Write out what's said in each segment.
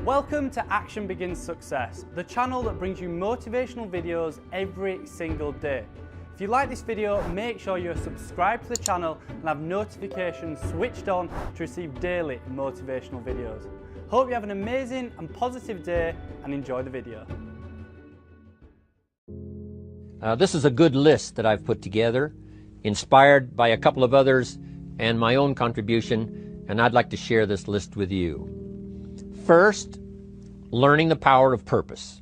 Welcome to Action Begins Success, the channel that brings you motivational videos every single day. If you like this video, make sure you're subscribed to the channel and have notifications switched on to receive daily motivational videos. Hope you have an amazing and positive day and enjoy the video. This is a good list that I've put together, inspired by a couple of others and my own contribution, and I'd like to share this list with you. First, learning the power of purpose.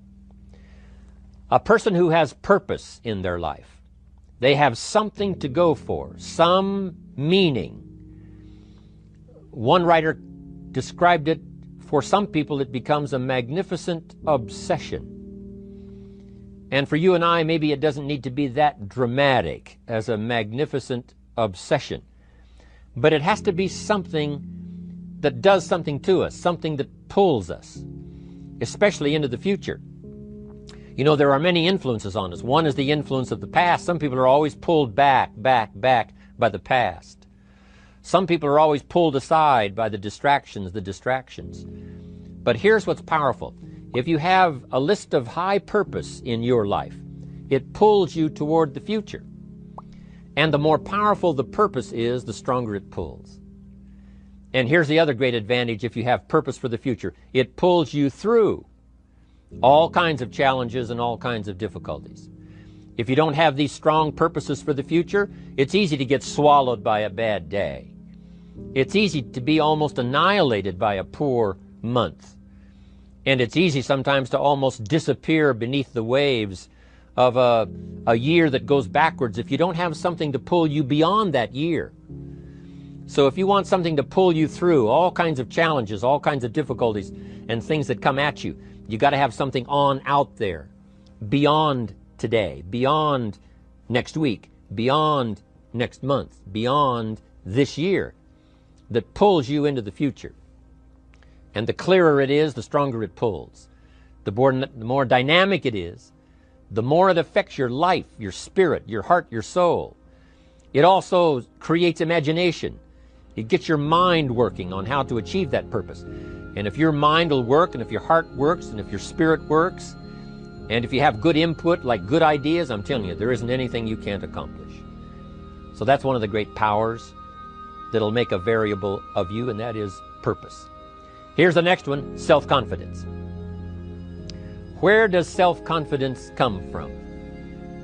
A person who has purpose in their life, they have something to go for, some meaning. One writer described it, for some people it becomes a magnificent obsession. And for you and I, maybe it doesn't need to be that dramatic as a magnificent obsession. But it has to be something that does something to us, something that pulls us, especially into the future. You know, there are many influences on us. One is the influence of the past. Some people are always pulled back by the past. Some people are always pulled aside by the distractions. But here's what's powerful. If you have a list of high purpose in your life, it pulls you toward the future. And the more powerful the purpose is, the stronger it pulls. And here's the other great advantage if you have purpose for the future. It pulls you through all kinds of challenges and all kinds of difficulties. If you don't have these strong purposes for the future, it's easy to get swallowed by a bad day. It's easy to be almost annihilated by a poor month. And it's easy sometimes to almost disappear beneath the waves of a year that goes backwards if you don't have something to pull you beyond that year. So if you want something to pull you through all kinds of challenges, all kinds of difficulties and things that come at you, you got to have something on out there, beyond today, beyond next week, beyond next month, beyond this year, that pulls you into the future. And the clearer it is, the stronger it pulls. The more dynamic it is, the more it affects your life, your spirit, your heart, your soul. It also creates imagination. It gets your mind working on how to achieve that purpose. And if your mind will work, and if your heart works, and if your spirit works, and if you have good input, like good ideas, I'm telling you, there isn't anything you can't accomplish. So that's one of the great powers that'll make a variable of you, and that is purpose. Here's the next one, self-confidence. Where does self-confidence come from?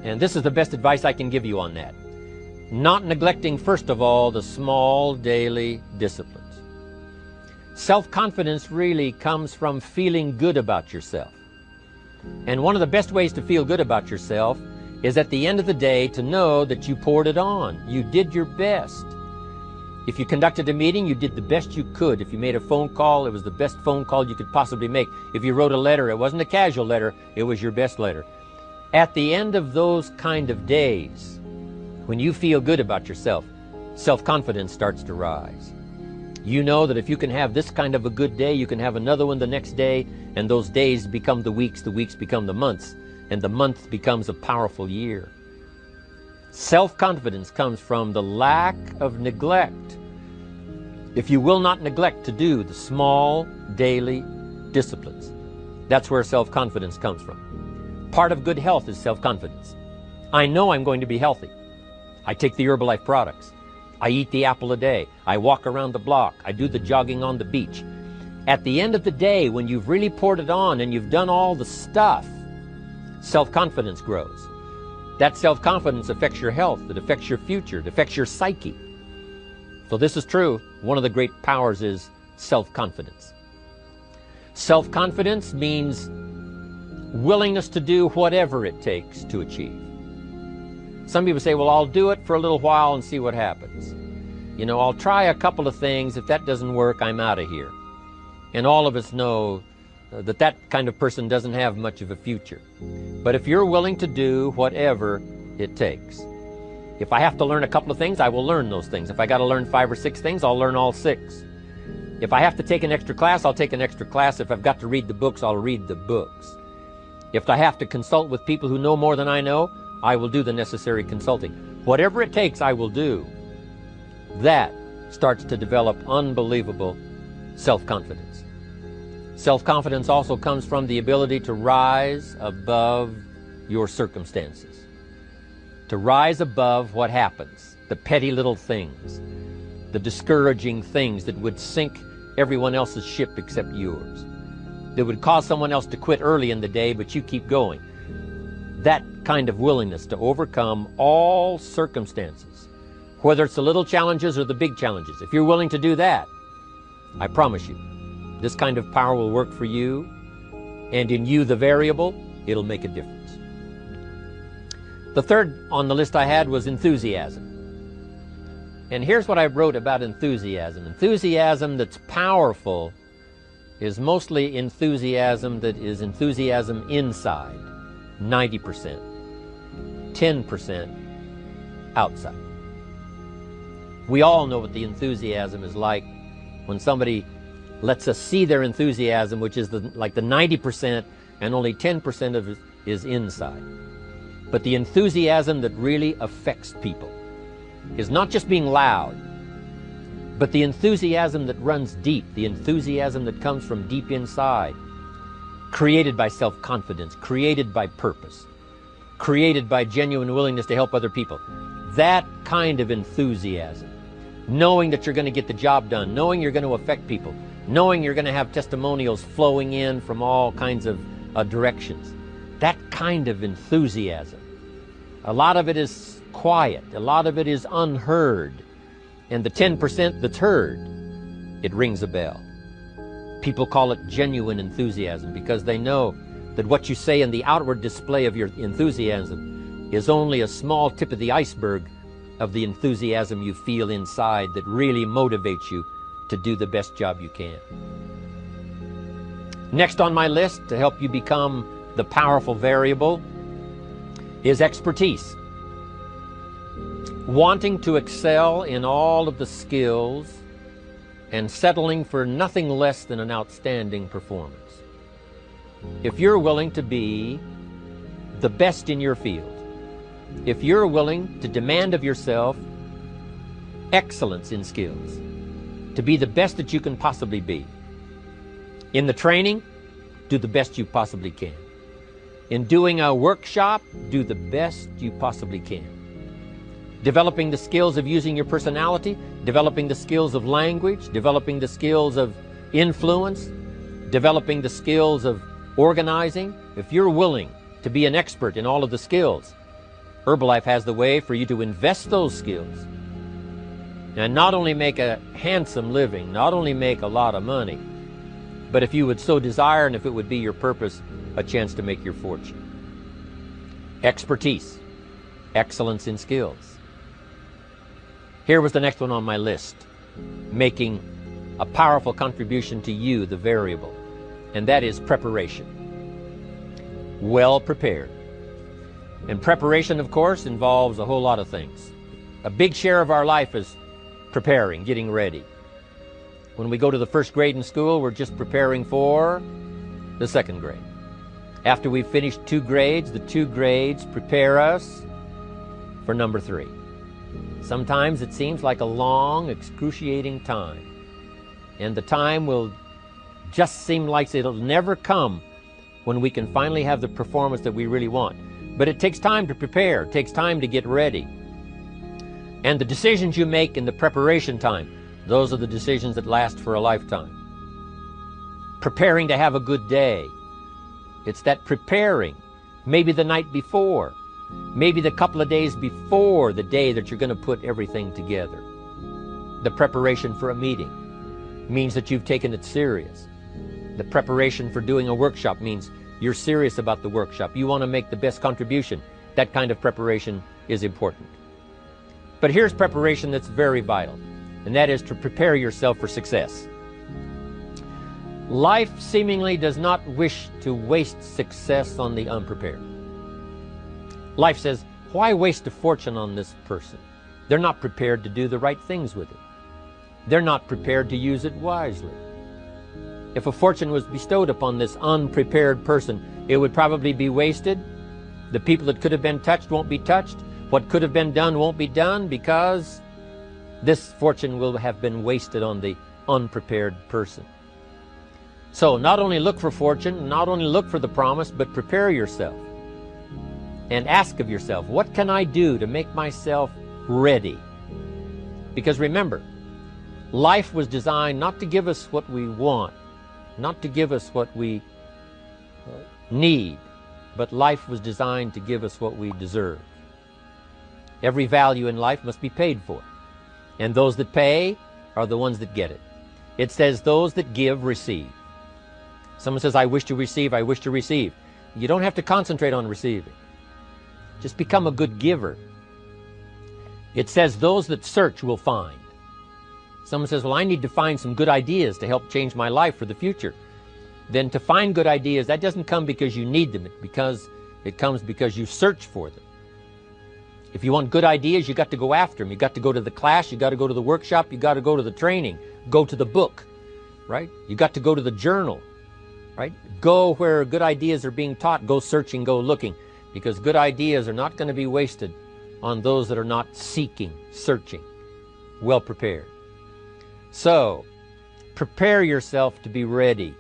And this is the best advice I can give you on that. Not neglecting, first of all, the small daily disciplines. Self-confidence really comes from feeling good about yourself. And one of the best ways to feel good about yourself is at the end of the day to know that you poured it on. You did your best. If you conducted a meeting, you did the best you could. If you made a phone call, it was the best phone call you could possibly make. If you wrote a letter, it wasn't a casual letter, it was your best letter. At the end of those kind of days, when you feel good about yourself, self-confidence starts to rise. You know that if you can have this kind of a good day, you can have another one the next day, and those days become the weeks become the months, and the month becomes a powerful year. Self-confidence comes from the lack of neglect. If you will not neglect to do the small daily disciplines, that's where self-confidence comes from. Part of good health is self-confidence. I know I'm going to be healthy. I take the Herbalife products. I eat the apple a day. I walk around the block. I do the jogging on the beach. At the end of the day, when you've really poured it on and you've done all the stuff, self-confidence grows. That self-confidence affects your health. It affects your future. It affects your psyche. So this is true. One of the great powers is self-confidence. Self-confidence means willingness to do whatever it takes to achieve. Some people say, well, I'll do it for a little while and see what happens. You know, I'll try a couple of things. If that doesn't work, I'm out of here. And all of us know that that kind of person doesn't have much of a future. But if you're willing to do whatever it takes, if I have to learn a couple of things, I will learn those things. If I got to learn 5 or 6 things, I'll learn all 6. If I have to take an extra class, I'll take an extra class. If I've got to read the books, I'll read the books. If I have to consult with people who know more than I know, I will do the necessary consulting. Whatever it takes, I will do. That starts to develop unbelievable self-confidence. Self-confidence also comes from the ability to rise above your circumstances, to rise above what happens, the petty little things, the discouraging things that would sink everyone else's ship except yours, that would cause someone else to quit early in the day, but you keep going. That kind of willingness to overcome all circumstances, whether it's the little challenges or the big challenges. If you're willing to do that, I promise you, this kind of power will work for you, and in you, the variable, it'll make a difference. The third on the list I had was enthusiasm. And here's what I wrote about enthusiasm. Enthusiasm that's powerful is mostly enthusiasm that is enthusiasm inside, 90%, 10% outside. We all know what the enthusiasm is like when somebody lets us see their enthusiasm, which is like the 90%, and only 10% of it is inside. But the enthusiasm that really affects people is not just being loud, but the enthusiasm that runs deep, the enthusiasm that comes from deep inside, created by self-confidence, created by purpose, created by genuine willingness to help other people. That kind of enthusiasm, knowing that you're going to get the job done, knowing you're going to affect people, knowing you're going to have testimonials flowing in from all kinds of directions. That kind of enthusiasm. A lot of it is quiet. A lot of it is unheard. And the 10% that's heard, it rings a bell. People call it genuine enthusiasm because they know that what you say in the outward display of your enthusiasm is only a small tip of the iceberg of the enthusiasm you feel inside that really motivates you to do the best job you can. Next on my list to help you become the powerful variable is expertise. Wanting to excel in all of the skills and settling for nothing less than an outstanding performance. If you're willing to be the best in your field, if you're willing to demand of yourself excellence in skills, to be the best that you can possibly be. In the training, do the best you possibly can. In doing a workshop, do the best you possibly can. Developing the skills of using your personality, developing the skills of language, developing the skills of influence, developing the skills of organizing. If you're willing to be an expert in all of the skills, Herbalife has the way for you to invest those skills and not only make a handsome living, not only make a lot of money, but if you would so desire and if it would be your purpose, a chance to make your fortune. Expertise, excellence in skills. Here was the next one on my list, making a powerful contribution to you, the variable, and that is preparation. Well prepared. And preparation, of course, involves a whole lot of things. A big share of our life is preparing, getting ready. When we go to the first grade in school, we're just preparing for the second grade. After we've finished 2 grades, the 2 grades prepare us for number 3. Sometimes it seems like a long, excruciating time. And the time will just seem like it'll never come when we can finally have the performance that we really want. But it takes time to prepare. It takes time to get ready. And the decisions you make in the preparation time, those are the decisions that last for a lifetime. Preparing to have a good day. It's that preparing, maybe the night before, maybe the couple of days before the day that you're going to put everything together. The preparation for a meeting means that you've taken it serious. The preparation for doing a workshop means you're serious about the workshop. You want to make the best contribution. That kind of preparation is important. But here's preparation that's very vital, and that is to prepare yourself for success. Life seemingly does not wish to waste success on the unprepared. Life says, why waste a fortune on this person? They're not prepared to do the right things with it. They're not prepared to use it wisely. If a fortune was bestowed upon this unprepared person, it would probably be wasted. The people that could have been touched won't be touched. What could have been done won't be done because this fortune will have been wasted on the unprepared person. So not only look for fortune, not only look for the promise, but prepare yourself and ask of yourself, what can I do to make myself ready? Because remember, life was designed not to give us what we want, not to give us what we need, but life was designed to give us what we deserve. Every value in life must be paid for, and those that pay are the ones that get it. It says those that give receive. Someone says, I wish to receive, I wish to receive. You don't have to concentrate on receiving. Just become a good giver. It says those that search will find. Someone says, well, I need to find some good ideas to help change my life for the future. Then to find good ideas, that doesn't come because you need them. It comes because you search for them. If you want good ideas, you got to go after them. You got to go to the class, you got to go to the workshop, you got to go to the training, go to the book, right? You got to go to the journal, right? Go where good ideas are being taught, go searching, go looking, because good ideas are not going to be wasted on those that are not seeking, searching, well prepared. So, prepare yourself to be ready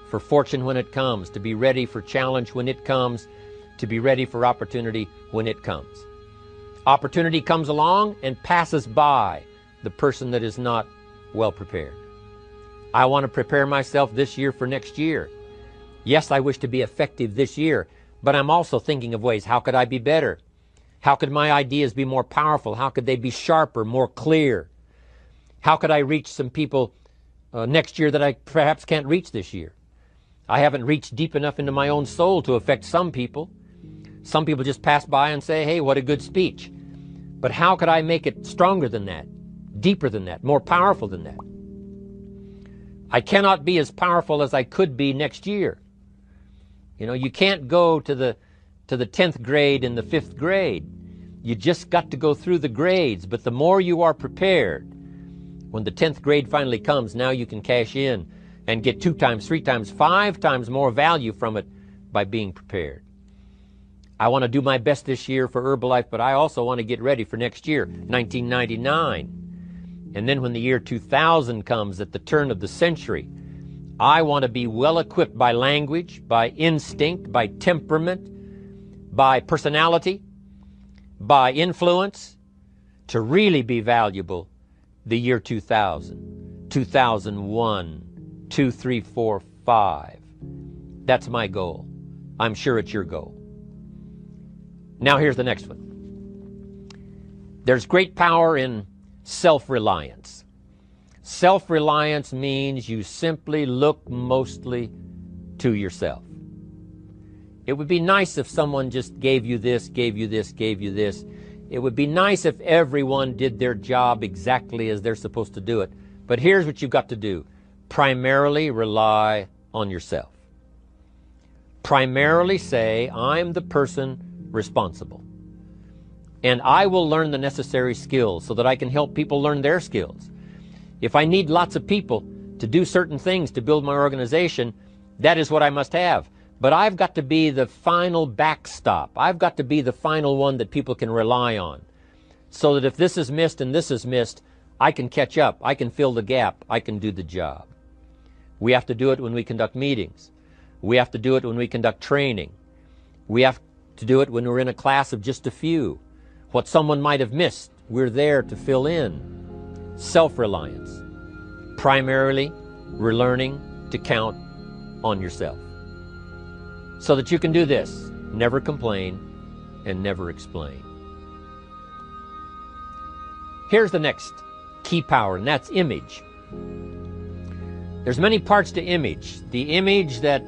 for fortune when it comes, to be ready for challenge when it comes, to be ready for opportunity when it comes. Opportunity comes along and passes by the person that is not well prepared. I want to prepare myself this year for next year. Yes, I wish to be effective this year, but I'm also thinking of ways, how could I be better? How could my ideas be more powerful? How could they be sharper, more clear? How could I reach some people next year that I perhaps can't reach this year? I haven't reached deep enough into my own soul to affect some people. Some people just pass by and say, hey, what a good speech. But how could I make it stronger than that, deeper than that, more powerful than that? I cannot be as powerful as I could be next year. You know, you can't go to the 10th grade in the 5th grade. You just got to go through the grades. But the more you are prepared, when the 10th grade finally comes, now you can cash in and get 2 times, 3 times, 5 times more value from it by being prepared. I want to do my best this year for Herbalife, but I also want to get ready for next year, 1999. And then when the year 2000 comes at the turn of the century, I want to be well equipped by language, by instinct, by temperament, by personality, by influence, to really be valuable the year 2000, 2001, 2, 3, 4, 5. That's my goal. I'm sure it's your goal. Now here's the next one. There's great power in self-reliance. Self-reliance means you simply look mostly to yourself. It would be nice if someone just gave you this, gave you this, gave you this. It would be nice if everyone did their job exactly as they're supposed to do it. But here's what you've got to do. Primarily rely on yourself. Primarily say, I'm the person responsible. And I will learn the necessary skills so that I can help people learn their skills. If I need lots of people to do certain things to build my organization, that is what I must have. But I've got to be the final backstop. I've got to be the final one that people can rely on. So that if this is missed and this is missed, I can catch up. I can fill the gap. I can do the job. We have to do it when we conduct meetings. We have to do it when we conduct training. We have to do it when we're in a class of just a few. What someone might have missed, we're there to fill in. Self-reliance. Primarily, we're learning to count on yourself. So that you can do this, never complain and never explain. Here's the next key power, and that's image. There's many parts to image. The image that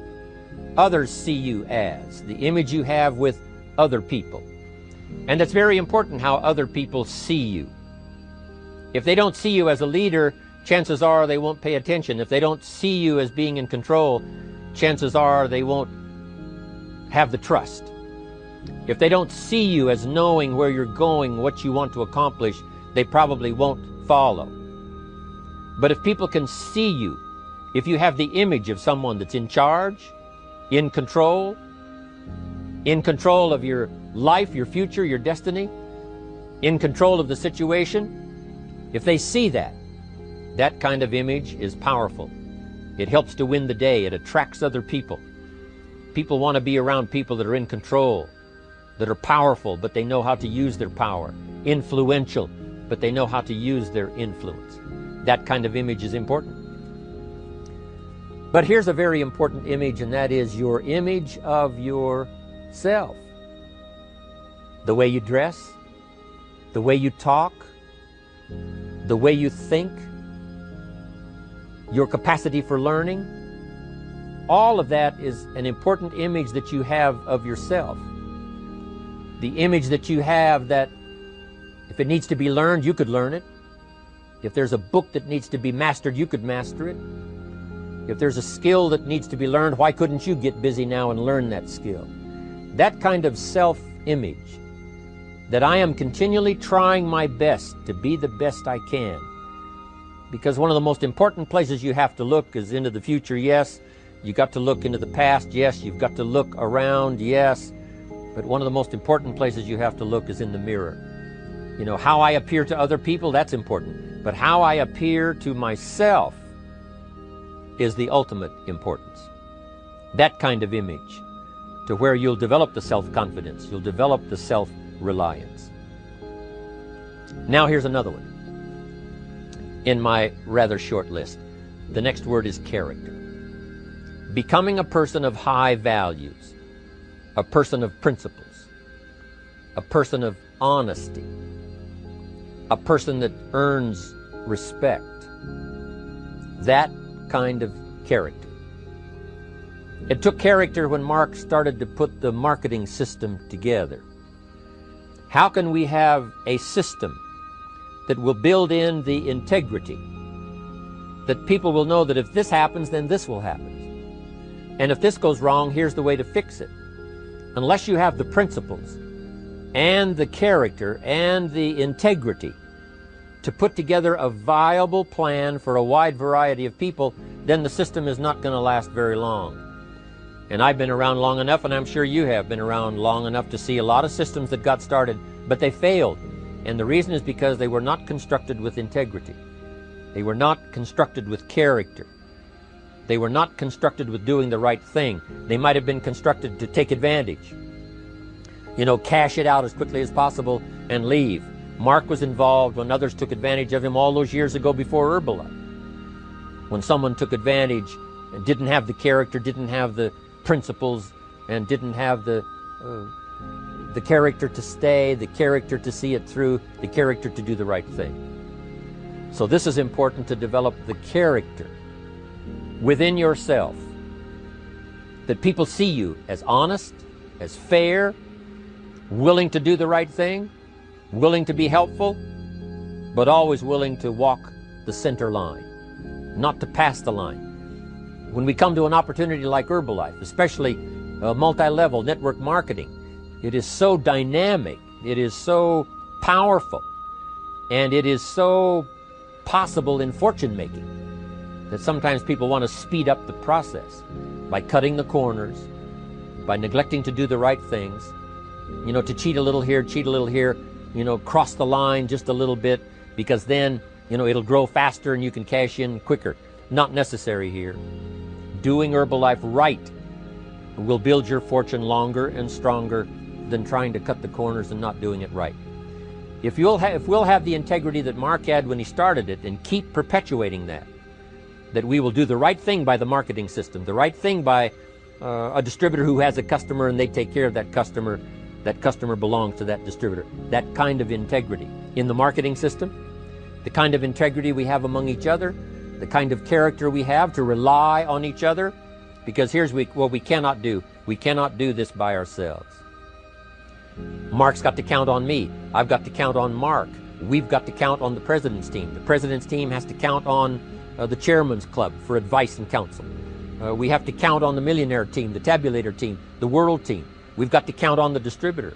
others see you as, the image you have with other people. And it's very important how other people see you. If they don't see you as a leader, chances are they won't pay attention. If they don't see you as being in control, chances are they won't have the trust. If they don't see you as knowing where you're going, what you want to accomplish, they probably won't follow. But if people can see you, if you have the image of someone that's in charge, in control of your life, your future, your destiny, in control of the situation, if they see that, that kind of image is powerful. It helps to win the day. It attracts other people. People want to be around people that are in control, that are powerful, but they know how to use their power. Influential, but they know how to use their influence. That kind of image is important. But here's a very important image, and that is your image of yourself. The way you dress, the way you talk, the way you think, your capacity for learning, all of that is an important image that you have of yourself. The image that you have that if it needs to be learned, you could learn it. If there's a book that needs to be mastered, you could master it. If there's a skill that needs to be learned, why couldn't you get busy now and learn that skill? That kind of self-image, that I am continually trying my best to be the best I can. Because one of the most important places you have to look is into the future, yes. You got to look into the past, yes. You've got to look around, yes. But one of the most important places you have to look is in the mirror. You know, how I appear to other people, that's important. But how I appear to myself is the ultimate importance. That kind of image, to where you'll develop the self-confidence, you'll develop the self-reliance. Now here's another one in my rather short list. The next word is character. Becoming a person of high values, a person of principles, a person of honesty, a person that earns respect. That kind of character. It took character when Mark started to put the marketing system together. How can we have a system that will build in the integrity, that people will know that if this happens, then this will happen. And if this goes wrong, here's the way to fix it. Unless you have the principles and the character and the integrity to put together a viable plan for a wide variety of people, then the system is not going to last very long. And I've been around long enough, and I'm sure you have been around long enough to see a lot of systems that got started, but they failed. And the reason is because they were not constructed with integrity. They were not constructed with character. They were not constructed with doing the right thing. They might have been constructed to take advantage. You know, cash it out as quickly as possible and leave. Mark was involved when others took advantage of him all those years ago before Herbalife. When someone took advantage and didn't have the character, didn't have the principles, and didn't have the character to stay, the character to see it through, the character to do the right thing. So this is important, to develop the character within yourself, that people see you as honest, as fair, willing to do the right thing, willing to be helpful, but always willing to walk the center line, not to pass the line. When we come to an opportunity like Herbalife, especially multi-level network marketing, it is so dynamic, it is so powerful, and it is so possible in fortune making that sometimes people want to speed up the process by cutting the corners, by neglecting to do the right things, you know, to cheat a little here, you know, cross the line just a little bit, because then, you know, it'll grow faster and you can cash in quicker. Not necessary here. Doing Herbalife right will build your fortune longer and stronger than trying to cut the corners and not doing it right. If we'll have the integrity that Mark had when he started it, and keep perpetuating that we will do the right thing by the marketing system, the right thing by a distributor who has a customer and they take care of that customer belongs to that distributor. That kind of integrity in the marketing system, the kind of integrity we have among each other, the kind of character we have to rely on each other, because here's what we cannot do. We cannot do this by ourselves. Mark's got to count on me. I've got to count on Mark. We've got to count on the president's team. The president's team has to count on the chairman's club for advice and counsel. We have to count on the millionaire team, the tabulator team, the world team. We've got to count on the distributor.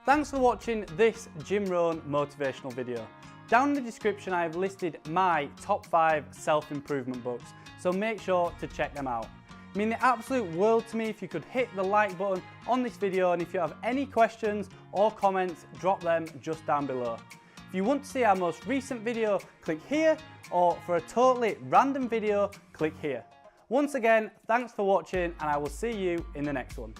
Thanks for watching this Jim Rohn motivational video. Down in the description I have listed my top 5 self-improvement books, so make sure to check them out. It means the absolute world to me if you could hit the like button on this video, and if you have any questions or comments, drop them just down below. If you want to see our most recent video, click here, or for a totally random video, click here. Once again, thanks for watching, and I will see you in the next one.